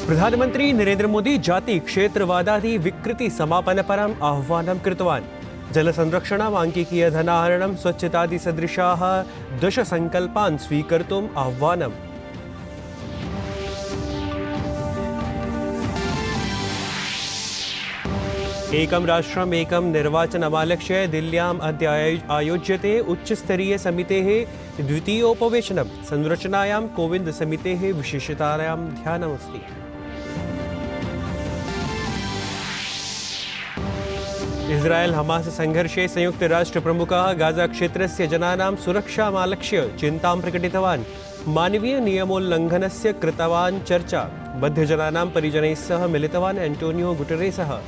प्रधानमंत्री नरेंद्र मोदी जाति क्षेत्रवादादि विकृति समापनपरम् आह्वानं कृतवान्। जलसंरक्षणम्, आंकिकीयधनाहरणं, स्वच्छतादि सदृशाः 10 संकल्पान् स्वीकर्तुम् आह्वानम्। एकं राष्ट्रम् एकं निर्वाचनमालक्ष्य दिल्ल्याम् अद्य आयोज्यते उच्चस्तरीय समितेः द्वितीयोपवेशनं। संरचनायां कोविंद समितेः विशेषतायां ध्यानमस्ति। इस्राएल हमास संघर्षे संयुक्त राष्ट्र प्रमुखः गाजा क्षेत्रस्य जनानां सुरक्षामालक्ष्य चिन्तां प्रकटितवान्। मानवीय नियमोल्लङ्घनस्य कृतवान् चर्चा। बद्धजनानां परिजनैः सह मिलितवान् एंटोनियो गुटेरेसः।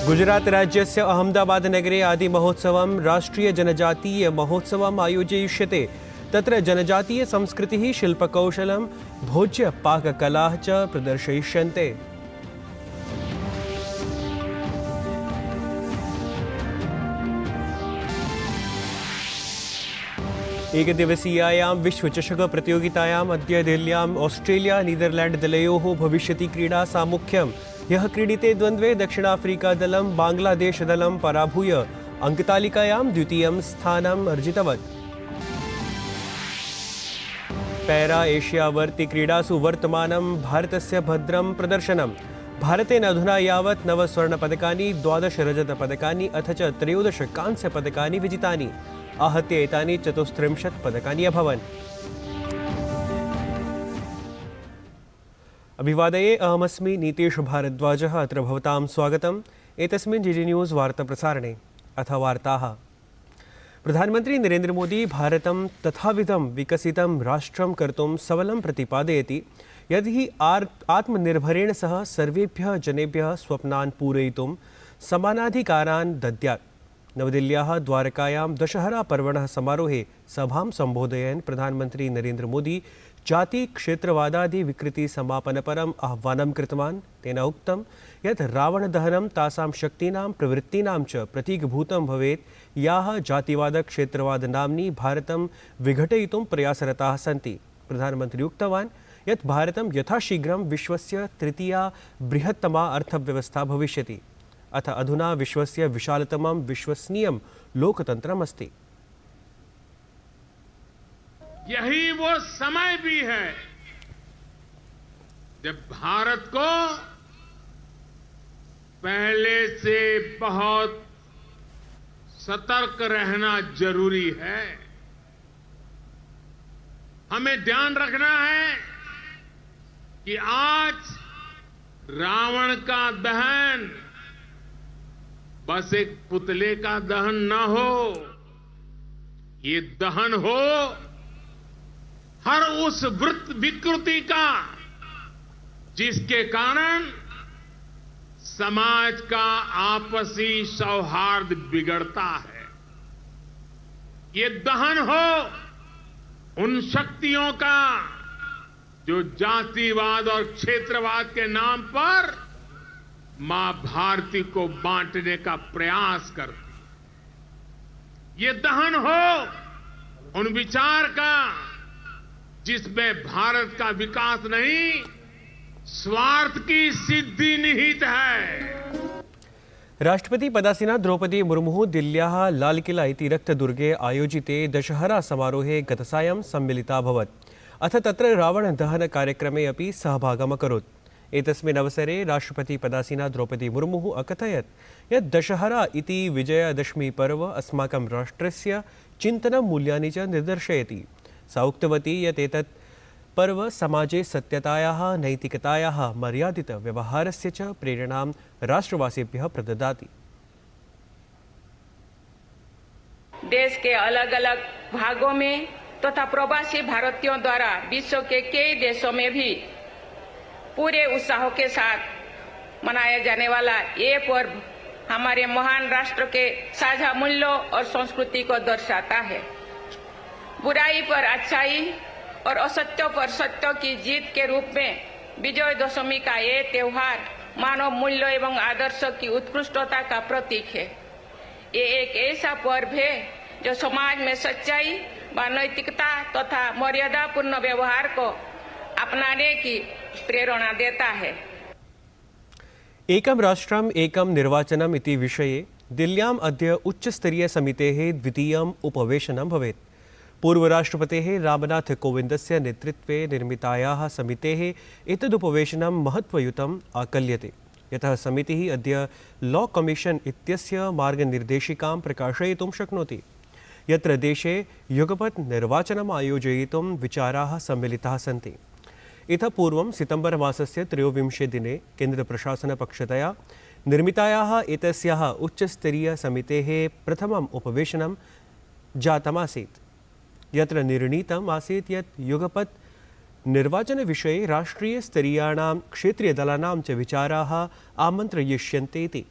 गुजरात राज्यस्य अहमदाबाद नगरे आदिमहोत्सवं राष्ट्रीय जनजातीय महोत्सवम् आयोजयिष्यते। तत्र जनजातीय संस्कृतिः, शिल्पकौशलं, भोज्य पाककलाः च प्रदर्शयिष्यन्ते। एकदिवसीयायां विश्वचषक प्रतियोगितायाम् अद्य दिल्ल्याम् ऑस्ट्रेलिया नीदरलैंड दलयोः भविष्यति क्रीडा सामुख्यम्। यः क्रीडिते द्वन्द्वे दक्षिणाफ्रीका दलं बांग्लादेश दलं पराभूय अंकतालिकायां द्वितीयं स्थानम् अर्जितवत्। पैरा एशियावर्ति क्रीडासु वर्तमानं भारतस्य भद्रं प्रदर्शनम्। भारतेन अधुना यावत् 9 स्वर्णपदकानि, 12 रजतपदकानि अथ च 13 कांस्यपदकानि विजितानि। आहत्य एतानि 34 पदकानि अभवन्। अभिवादये, अहमस्मि नीतीश भारद्वाजः। अत्र भवतां स्वागतम् एतस्मिन् जीडी न्यूज़ वार्ताप्रसारणे। अथ वार्ताः। प्रधानमंत्री नरेंद्र मोदी भारतं तथाविधं विकसितं राष्ट्रं कर्तुं सबलं प्रतिपादयति यदि हि आत्मनिर्भरेण सह सर्वेभ्यः जनेभ्यः स्वप्नान् पूरयितुं समानाधिकारान् दद्यात्। नवदिल्ल्याः द्वारकायां दशहरा पर्वणः समारोहे सभां सम्बोधयन् प्रधानमंत्री नरेंद्र मोदी जाति क्षेत्रवादादि विकृति समापनपरम् आह्वानं कृतवान्। तेन उक्तं यत् रावणदहनं तासां शक्तीनां प्रवृत्तीनां च प्रतीकभूतं भवेत् याः जातिवाद क्षेत्रवाद नाम्नि भारतं विघटयितुं प्रयासरताः सन्ति। प्रधानमन्त्री उक्तवान् यत् भारतं यथाशीघ्रं विश्वस्य तृतीया बृहत्तमा अर्थव्यवस्था भविष्यति। अथ अधुना विश्वस्य विशालतमं विश्वसनीयं लोकतन्त्रम् अस्ति। यही वो समय भी है जब भारत को पहले से बहुत सतर्क रहना जरूरी है। हमें ध्यान रखना है कि आज रावण का दहन बस एक पुतले का दहन न हो, ये दहन हो हर उस विकृति का जिसके कारण समाज का आपसी सौहार्द बिगड़ता है। ये दहन हो उन शक्तियों का जो जातिवाद और क्षेत्रवाद के नाम पर मां भारती को बांटने का प्रयास करती। ये दहन हो उन विचार का जिसमें भारत का विकास नहीं, स्वार्थ की सिद्धि निहित है। राष्ट्रपति पदासीना द्रौपदी मुर्मुः दिल्ल्याः लालकिला इति रक्तदुर्गे आयोजिते दशहरा समारोहे गतसायं सम्मिलिता अभवत्। अथ तत्र रावणदहन कार्यक्रमे अपि सहभागम् अकरोत्। एतस्मिन् अवसरे राष्ट्रपति पदासीना द्रौपदी मुर्मुः अकथयत् यत् दशहरा इति विजयादशमी पर्व अस्माकं राष्ट्रस्य चिन्तनं मूल्यानि च निर्दर्शयति। सा उक्तवती यत् एतत् पर्व समाजे सत्यतायाः, नैतिकतायाः, मर्यादित व्यवहारस्य च प्रेरणां राष्ट्रवासिभ्यः प्रददाति। देश के अलग अलग भागों में तथा प्रवासी भारतीयों द्वारा विश्व के कई देशों में भी पूरे उत्साह के साथ मनाया जाने वाला ये पर्व हमारे महान राष्ट्र के साझा मूल्यों और संस्कृति को दर्शाता है। बुराई पर अच्छाई और असत्य पर सत्य की जीत के रूप में विजयदशमी का ये त्योहार मानव मूल्य एवं आदर्श की उत्कृष्टता का प्रतीक है। ये एक ऐसा पर्व है जो समाज में सच्चाई व नैतिकता तथा मर्यादापूर्ण व्यवहार को अपनाने की प्रेरणा देता है। एकं राष्ट्रम् एकं निर्वाचनम् इति विषये दिल्ल्याम् अद्य उच्चस्तरीयसमितेः द्वितीयम् उपवेशनं भवेत्। पूर्वराष्ट्रपतेः रामनाथ कोविन्दस्य नेतृत्वे निर्मितायाः समितेः एतदुपवेशनं महत्त्वयुतम् आकल्यते, यतः समितिः अद्य लॉ कमीशन इत्यस्य मार्गनिर्देशिकां प्रकाशयितुं शक्नोति, यत्र देशे युगपत् निर्वाचनम् आयोजयितुं विचाराः सम्मिलिताः सन्ति। इतः पूर्वं सितम्बर मासस्य 23 दिने केन्द्रप्रशासनपक्षतया निर्मितायाः एतस्याः उच्चस्तरीयसमितेः प्रथमम् उपवेशनं जातमासीत्, यत्र निर्णीतम् आसीत् यत् युगपत् निर्वाचनविषये राष्ट्रीयस्तरीयाणां क्षेत्रीयदलानां च विचाराः आमन्त्रयिष्यन्ते इति।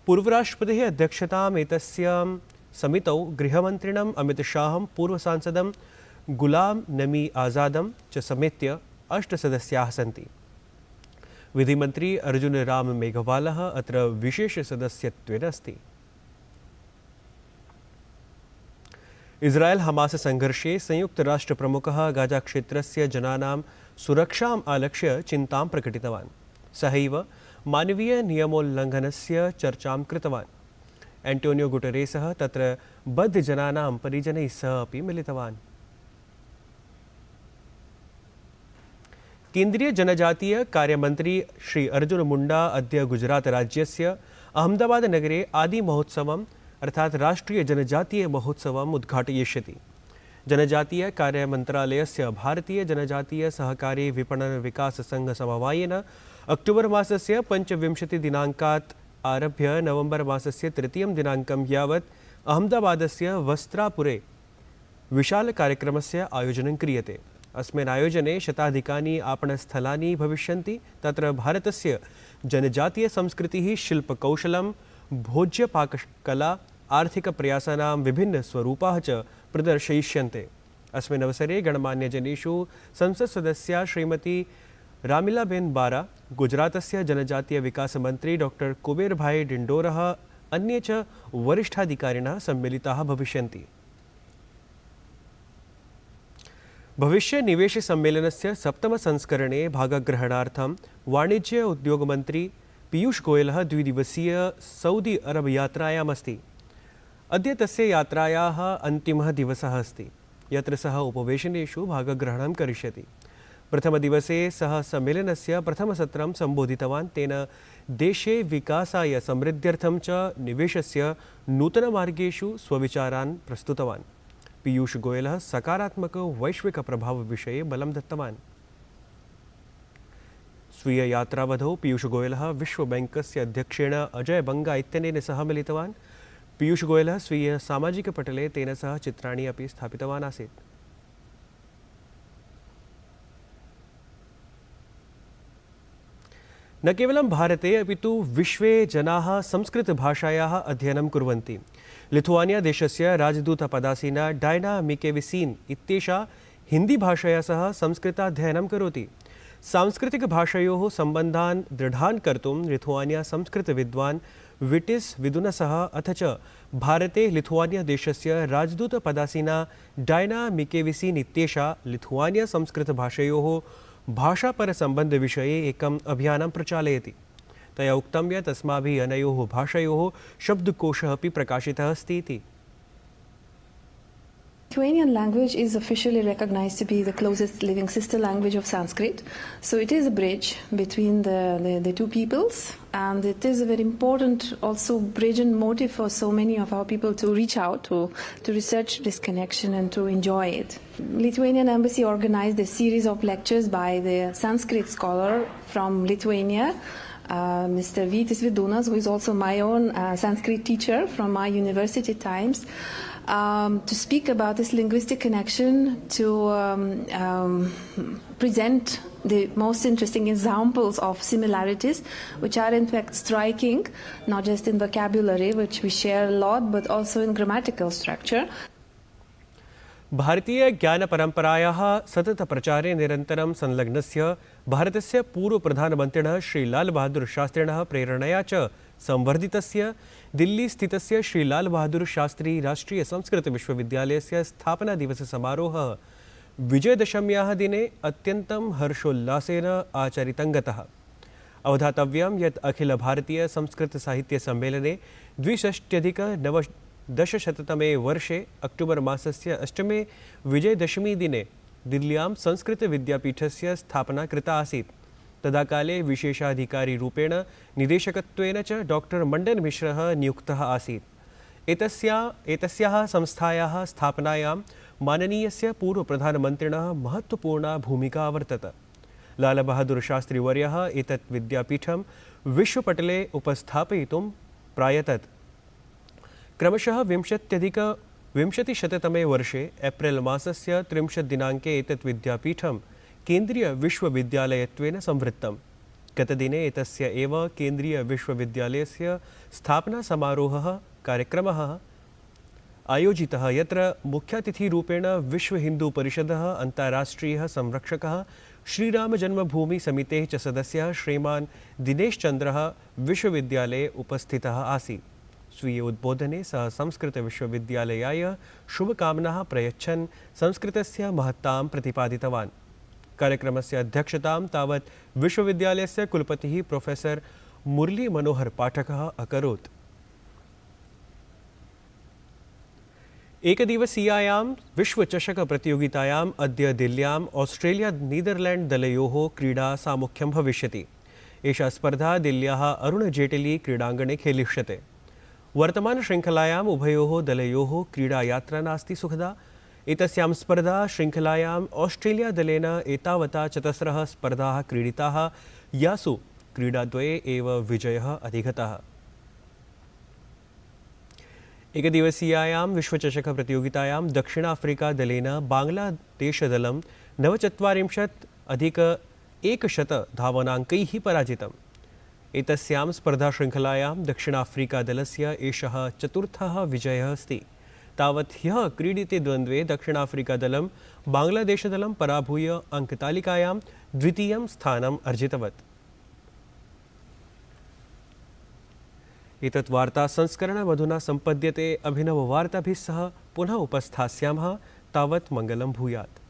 पूर्वराष्ट्रपतेः अध्यक्षताम् एतस्यां समितौ गृहमन्त्रिणम् अमितशाहं, पूर्वसांसदं गुलाम नबी आज़ादं च समेत्य 8 सदस्याः सन्ति। विधिमन्त्री अर्जुन राम मेघवालः अत्र विशेषसदस्यत्वेन अस्ति। इस्राएल हमास संघर्षे संयुक्तराष्ट्रप्रमुखः गाजाक्षेत्रस्य जनानां सुरक्षाम् आलक्ष्य चिन्तां प्रकटितवान्। सहैव मानवीयनियमोल्लङ्घनस्य चर्चां कृतवान्। एंटोनियो गुटेरेसः तत्र बद्धजनानां परिजनैः सह अपि मिलितवान्। केन्द्रीय जनजातीय कार्यमन्त्री श्री अर्जुन मुंडा अद्य गुजरात राज्यस्य अहमदाबाद नगरे आदि महोत्सवम् अर्थात् राष्ट्रीय जनजातीय महोत्सवम् उद्घाटयिष्यति। जनजातीय कार्यमन्त्रालयस्य भारतीय जनजातीय सहकारी विपणन विकास संघ समवायेन अक्टोबर मासस्य 25 दिनाङ्कात् आरभ्य नवंबर मासस्य 3 दिनाङ्कं यावत् अहमदाबादस्य वस्त्रापुरे विशालकार्यक्रमस्य आयोजनं क्रियते। अस्मिन् आयोजने शताधिकानि आपणस्थलानि भविष्यन्ति। तत्र भारतस्य जनजातीय संस्कृतिः, शिल्पकौशलं, भोज्यपाककला, आर्थिकप्रयासानां विभिन्नस्वरूपाः च प्रदर्शयिष्यन्ते। अस्मिन् अवसरे गणमान्यजनेषु संसत्सदस्या श्रीमती रामिलाबेन बारा, गुजरातस्य जनजातीय विकास मंत्री डॉक्टर कुबेरभाई डिंडोरः, अन्ये च वरिष्ठाधिकारिणः सम्मिलिताः भविष्यन्ति। भविष्य निवेश सम्मेलनस्य 7म संस्करणे भागग्रहणार्थं वाणिज्य उद्योग मंत्री पीयूष गोयलः 2 दिवसीय सऊदी अरब यात्रायाम् अस्ति। अद्य तस्य यात्रायाः अन्तिमः दिवसः अस्ति, यत्र सः उपवेशनेषु भागग्रहणं करिष्यति। प्रथमदिवसे सः सम्मेलनस्य प्रथमसत्रं सम्बोधितवान्। तेन देशे विकासाय, समृद्ध्यर्थं च निवेशस्य नूतनमार्गेषु स्वविचारान् प्रस्तुतवान्। पीयूष गोयलः सकारात्मक वैश्विक प्रभाव विषये बलं दत्तवान्। स्वीय यात्रावधौ पीयूष गोयलः विश्व बैंकस्य अध्यक्षेण अजय बंगा इत्यनेन सह मिलितवान्। पीयूष गोयलः स्वीय सामाजिकपटले तेन सह चित्राणि अपि स्थापितवान् आसीत्। न केवलं भारते अपितु विश्वे जनाः संस्कृतभाषायाः अध्ययनं कुर्वन्ति। लिथुआनिया देशस्य राजदूतपदासीना डायना मिकेविसीन् इत्येषा हिन्दीभाषया सह संस्कृताध्ययनं करोति। सांस्कृतिकभाषयोः सम्बन्धान् दृढान् कर्तुं लिथुआनिया संस्कृतविद्वान् विटिस् विदुनसः अथ च भारते लिथुआनिया देशस्य राजदूतपदासीना डायना मिकेविसीन् इत्येषा लिथुआनिया संस्कृतभाषयोः भाषापरसम्बन्धविषये एकम् अभियानं प्रचालयति। तया उक्तं यत् अस्माभिः अनयोः भाषयोः शब्दकोशः अपि प्रकाशितः अस्ति इति। Lithuanian language is officially recognized to be the closest living sister language of Sanskrit. So it is a bridge between the two peoples, and it is a very important also bridge and motive for so many of our people to reach out to research this connection and to enjoy it. Lithuanian Embassy organized a series of lectures by the Sanskrit scholar from Lithuania, Mr. Vytis Vidunas, who is also my own Sanskrit teacher from my university times, to speak about this linguistic connection, to present the most interesting examples of similarities, which are in fact striking, not just in vocabulary, which we share a lot, but also in grammatical structure. भारतीय ज्ञानपरम्परायाः सततप्रचारे निरन्तरं संलग्नस्य भारतस्य पूर्वप्रधानमन्त्रिणः श्री लाल बहादुर शास्त्रिणः प्रेरणया च संवर्धितस्य दिल्लीस्थितस्य श्री लाल बहादुर शास्त्री राष्ट्रीय संस्कृतविश्वविद्यालयस्य स्थापनादिवससमारोहः विजयदशम्याः दिने अत्यन्तं हर्षोल्लासेन आचरितं गतः। अवधातव्यं यत् अखिल भारतीय संस्कृत साहित्य सम्मेलने 62अधिक-9दशशततमे वर्षे अक्टोबर् मासस्य 8मे विजयदशमी दिने दिल्ल्यां संस्कृतविद्यापीठस्य स्थापना कृता आसीत्। तदा काले विशेषाधिकारीरूपेण निदेशकत्वेन च डॉक्टर मंडन मिश्रः नियुक्तः आसीत्। एतस्याः संस्थायाः स्थापनायां माननीयस्य पूर्वप्रधानमन्त्रिणः महत्त्वपूर्णा भूमिका अवर्तत। लाल बहादुर शास्त्रीवर्यः एतत् विद्यापीठं विश्वपटले उपस्थापयितुं प्रायतत। क्रमशः 20-अधिक-20शततमे वर्षे एप्रिल् मासस्य 30 दिनाङ्के एतत् विद्यापीठं केन्द्रीय विश्वविद्यालयत्वेन संवृत्तम्। गतदिने एतस्य एव केन्द्रीय विश्वविद्यालयस्य स्थापना समारोहः कार्यक्रमः आयोजितः, यत्र मुख्यातिथिरूपेण विश्व हिंदू परिषदः अन्ताराष्ट्रीयः संरक्षकः श्रीराम जन्मभूमि समितेः च सदस्यः श्रीमान् दिनेश चन्द्रः विश्वविद्यालये उपस्थितः आसीत्। स्वीय उद्बोधने सः संस्कृत विश्वविद्यालयाय शुभकामनाः प्रयच्छन् संस्कृतस्य महत्तां प्रतिपादितवान्। कार्यक्रमस्य अध्यक्षतां तावत् विश्वविद्यालयस्य कुलपतिः प्रोफेसर मुरली मनोहर पाठकः अकरोत्। एकदिवसीयायां विश्वचषकप्रतियोगितायाम् अद्य दिल्ल्याम् ऑस्ट्रेलिया नीदरलैंड दलयोः क्रीडा सामुख्यं भविष्यति। एषा स्पर्धा दिल्ल्याः अरुण जेटली क्रीडाङ्गणे खेलिष्यते। वर्तमानशृङ्खलायाम् उभयोः दलयोः क्रीडायात्रा नास्ति सुखदा। एतस्यां स्पर्धा शृङ्खलायाम् ऑस्ट्रेलिया दलेन एतावता 4 स्पर्धाः क्रीडिताः, यासु क्रीडाद्वये एव विजयः अधिगतः। एकदिवसीयायां विश्वचषकप्रतियोगितायां दक्षिणाफ्रिका दलेन बाङ्ग्लादेशदलं 49-अधिक-100 धावनाङ्कैः पराजितम्। एतस्यां स्पर्धाशृङ्खलायां दक्षिणाफ्रिका दलस्य एषः 4थः विजयः अस्ति। तावत् ह्यः क्रीडिते द्वन्द्वे दक्षिणाफ्रिकादलं बाङ्ग्लादेशदलं पराभूय अङ्कतालिकायां 2. स्थानम् अर्जितवत्। एतत् वार्ता संस्करणमधुना सम्पद्यते। अभिनववार्ताभिः सह पुनः उपस्थास्यामः। तावत् मङ्गलं भूयात्।